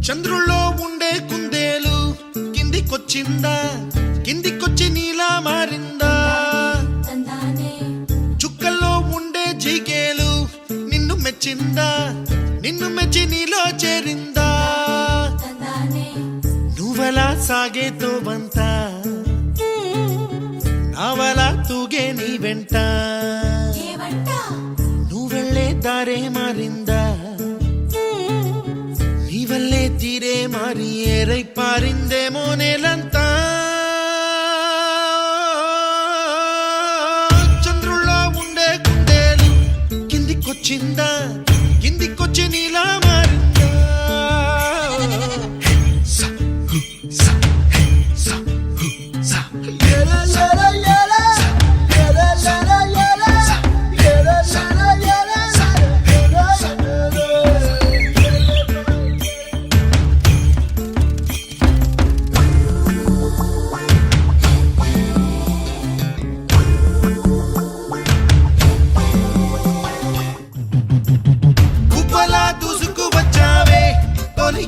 చంద్రుల్లో ఉండే కుందేలు కిందికొచ్చిందా, కిందికొచ్చి నీలా మారిందా? చుక్కల్లో ఉండే జిగేలు నిన్ను మెచ్చిందా, నిన్ను మెచ్చి నీలో చేరిందా? నువ్వలా సాగే తోవంత నావలా తూగే నీ వెంట, నువ్వెళ్ళే దారే మారిందా, నీ వల్లే తీరే మారి ఏరై పారిందేమో నేలంతా. చంద్రుల్లో ఉండే కుందేలు కిందికొచ్చిందా, కిందికొచ్చి నీలా మారిందా?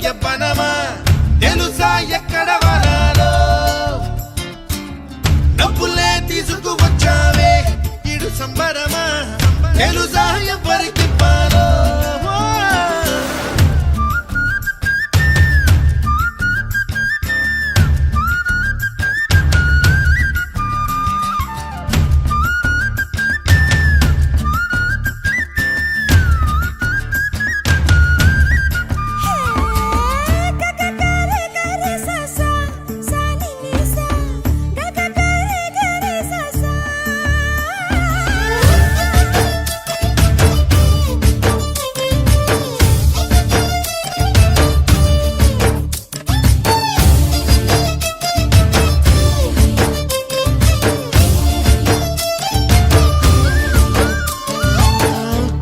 యవ్వనమా తెలుసా ఎక్కడ వనాలో, డబ్బులే తీసుకువచ్చావే ఇడు సంబరమా తెలుసా ఎవరికి పాలో?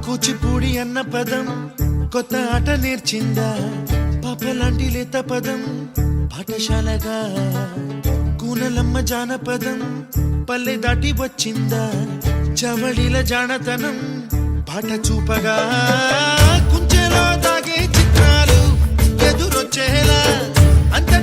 కూచిపూడి అన్న పదం కొత్త ఆట నేర్చిందా, పాపలాంటి లేత పదం పాఠశాలగా, కూనలమ్మ జానపదం పల్లె దాటి వచ్చిందా, చవళిల జానతనం పాట చూపగా, కుంచెలో దాగే చిత్రాలు ఎదురొచ్చేలా అంత